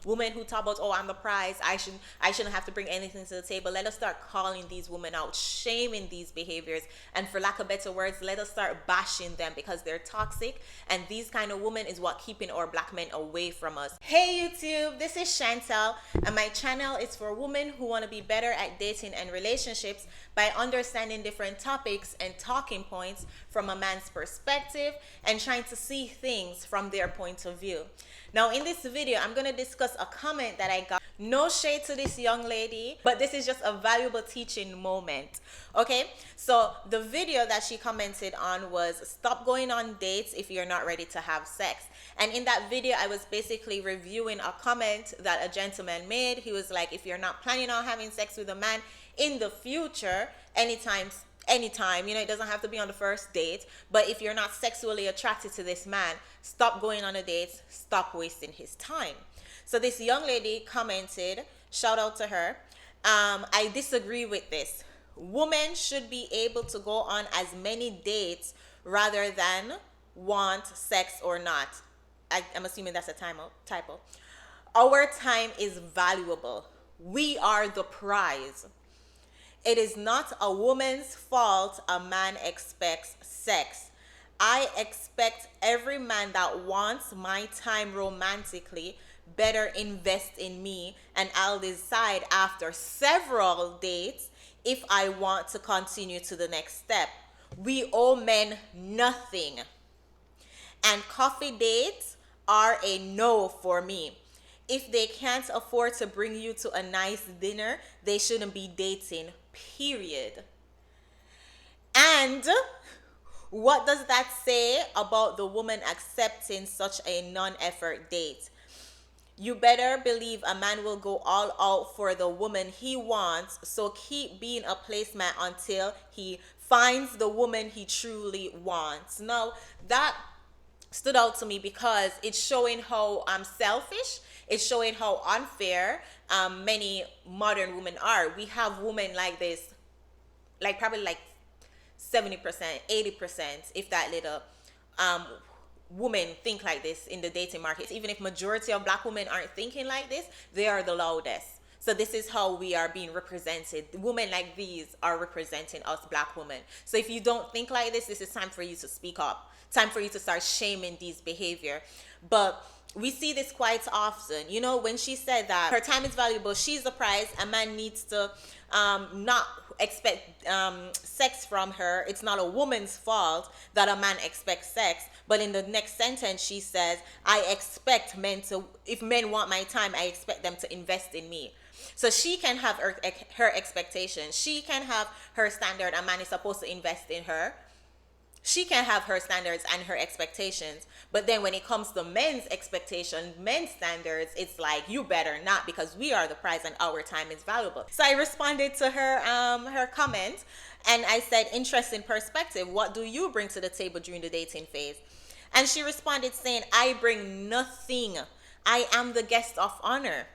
women who talk about, oh, I'm the prize, I shouldn't have to bring anything to the table. Let us start calling these women out, shaming these behaviors, and for lack of better words, let us start bashing them because they're toxic, and these kind of women is what keeping our black men away from us. Hey YouTube, this is Chantel, and my channel is for women who want to be better at dating and relationships by understanding different topics and talking points from a man's perspective and trying to see things from their point of view. Now in this video, I'm going to discuss a comment that I got. No shade to this young lady, but this is just a valuable teaching moment. Okay, so the video that she commented on was stop going on dates if you're not ready to have sex. And in that video, I was basically reviewing a comment that a gentleman made. He was like, if you're not planning on having sex with a man in the future, anytime, you know, it doesn't have to be on the first date, but if you're not sexually attracted to this man, stop going on a date, stop wasting his time. So this young lady commented, shout out to her, I disagree with this. Women should be able to go on as many dates rather than want sex or not. I'm assuming that's a typo. Our time is valuable. We are the prize. It is not a woman's fault a man expects sex. I expect every man that wants my time romantically better invest in me, and I'll decide after several dates if I want to continue to the next step. We owe men nothing. And coffee dates are a no for me. If they can't afford to bring you to a nice dinner, they shouldn't be dating, period. And what does that say about the woman accepting such a non-effort date? You better believe a man will go all out for the woman he wants, so keep being a placemat until he finds the woman he truly wants. Now, that stood out to me because it's showing how selfish, it's showing how unfair many modern women are. We have women like this, like probably like 70%, 80%, if that little, women think like this in the dating market. Even if majority of black women aren't thinking like this, they are the loudest. So this is how we are being represented. Women like these are representing us black women. So if you don't think like this is time for you to speak up. Time for you to start shaming these behavior. But we see this quite often. You know, when she said that her time is valuable, she's the prize, a man needs to not expect sex from her. It's not a woman's fault that a man expects sex. But in the next sentence, she says, I expect men to, if men want my time, I expect them to invest in me. So she can have her expectations. She can have her standard. A man is supposed to invest in her. She can have her standards and her expectations, but then when it comes to men's expectations, men's standards, it's like, you better not, because we are the prize and our time is valuable. So I responded to her comment, and I said, interesting perspective. What do you bring to the table during the dating phase? And she responded saying, I bring nothing. I am the guest of honor.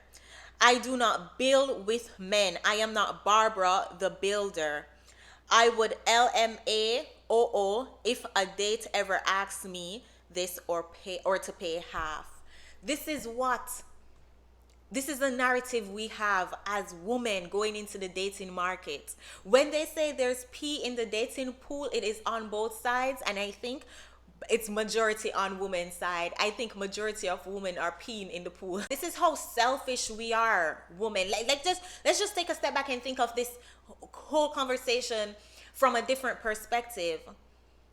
I do not build with men. I am not Barbara the builder. I would LMAOO if a date ever asks me this or to pay half. This is the narrative we have as women going into the dating market. When they say there's pee in the dating pool, it is on both sides, and I think it's majority on women's side. I think majority of women are peeing in the pool. This is how selfish we are, women. Let's just take a step back and think of this whole conversation from a different perspective.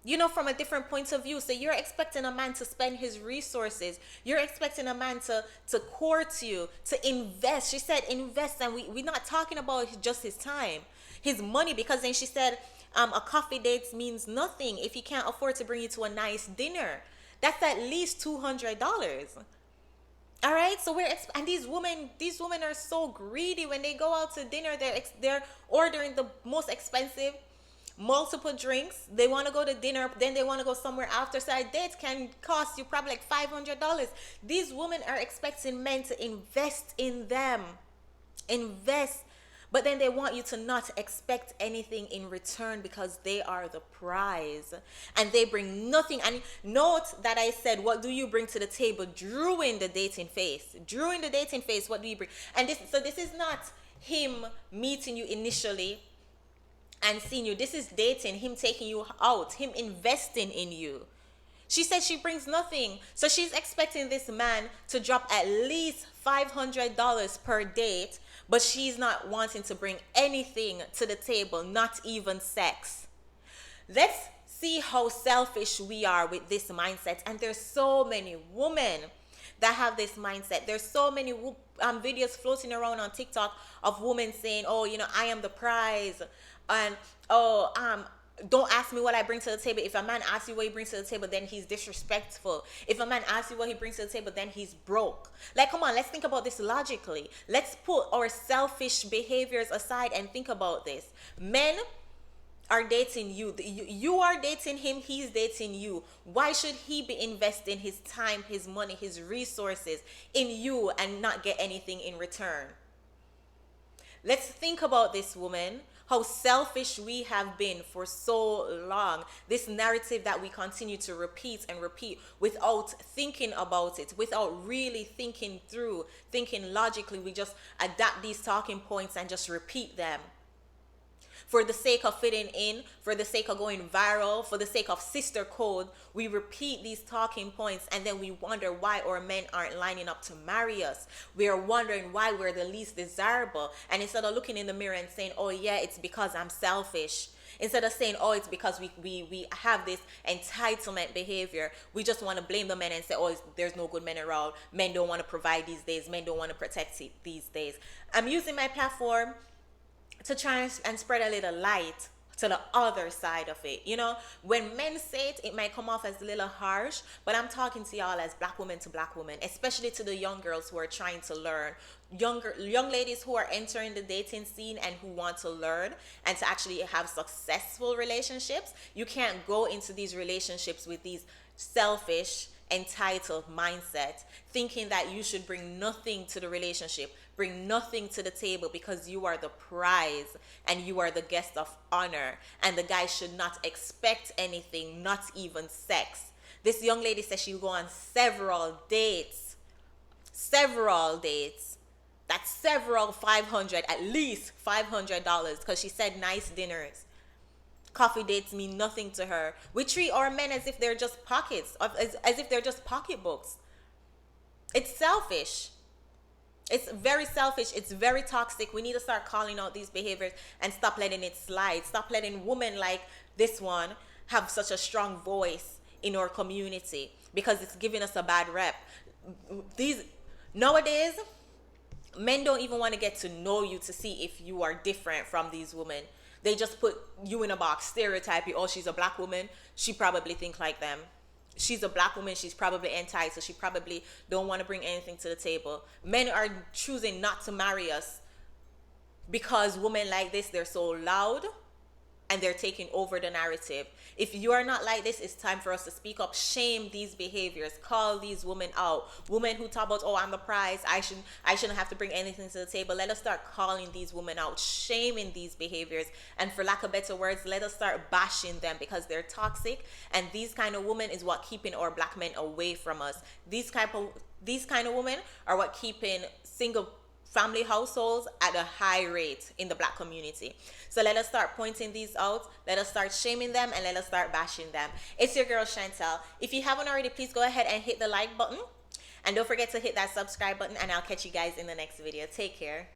You know, from a different point of view. So you're expecting a man to spend his resources. You're expecting a man to court you, to invest. She said invest, and we're not talking about just his time, his money, because then she said a coffee date means nothing if he can't afford to bring you to a nice dinner. That's at least $200. All right, so and these women are so greedy. When they go out to dinner, they're ordering the most expensive, multiple drinks. They want to go to dinner, then they want to go somewhere after. So a date can cost you probably like $500. These women are expecting men to invest in them. Invest. But then they want you to not expect anything in return because they are the prize and they bring nothing. And note that I said, what do you bring to the table during the dating phase? During the dating phase, what do you bring? And this is not him meeting you initially and seeing you. This is dating, him taking you out, him investing in you. She said she brings nothing. So she's expecting this man to drop at least $500 per date, but she's not wanting to bring anything to the table, not even sex. Let's see how selfish we are with this mindset. And there's so many women that have this mindset. There's so many videos floating around on TikTok of women saying, oh, you know, I am the prize. And, don't ask me what I bring to the table. If a man asks you what he brings to the table, then he's disrespectful. If a man asks you what he brings to the table, then he's broke. Like, come on, let's think about this logically. Let's put our selfish behaviors aside and think about this. Men are dating you. You are dating him. He's dating you. Why should he be investing his time, his money, his resources in you and not get anything in return? Let's think about this, woman. How selfish we have been for so long. This narrative that we continue to repeat and repeat without thinking about it, without really thinking through, thinking logically. We just adapt these talking points and just repeat them. For the sake of fitting in, for the sake of going viral, for the sake of sister code, we repeat these talking points and then we wonder why our men aren't lining up to marry us. We are wondering why we're the least desirable. And instead of looking in the mirror and saying, oh yeah, it's because I'm selfish. Instead of saying, oh, it's because we have this entitlement behavior, we just want to blame the men and say, oh, there's no good men around. Men don't want to provide these days. Men don't want to protect these days. I'm using my platform to try and spread a little light to the other side of it. You know, when men say it, it might come off as a little harsh, but I'm talking to y'all as black women to black women, especially to the young girls who are trying to learn, young ladies who are entering the dating scene and who want to learn and to actually have successful relationships. You can't go into these relationships with these selfish, entitled mindset, thinking that you should bring nothing to the relationship, bring nothing to the table because you are the prize and you are the guest of honor, and the guy should not expect anything, not even sex. This young lady says she'll go on several dates. That's several 500, at least $500, because she said nice dinners. Coffee dates mean nothing to her. We treat our men as if they're just pockets, as if they're just pocketbooks. It's selfish. It's very selfish. It's very toxic. We need to start calling out these behaviors and stop letting it slide. Stop letting women like this one have such a strong voice in our community because it's giving us a bad rep. Nowadays, men don't even want to get to know you to see if you are different from these women. They just put you in a box, stereotype you. Oh, she's a black woman. She probably think like them. She's a black woman. She's probably entitled. So she probably don't want to bring anything to the table. Men are choosing not to marry us because women like this, they're so loud and they're taking over the narrative. If you are not like this, it's time for us to speak up, shame these behaviors, call these women out. Women who talk about, oh, I'm the prize, I shouldn't have to bring anything to the table. Let us start calling these women out, shaming these behaviors, and for lack of better words, let us start bashing them because they're toxic, and these kind of women is what keeping our black men away from us. These kind of women are what keeping single family households at a high rate in the black community. So let us start pointing these out, let us start shaming them, and let us start bashing them. It's your girl Chantel. If you haven't already, please go ahead and hit the like button, and don't forget to hit that subscribe button, and I'll catch you guys in the next video. Take care.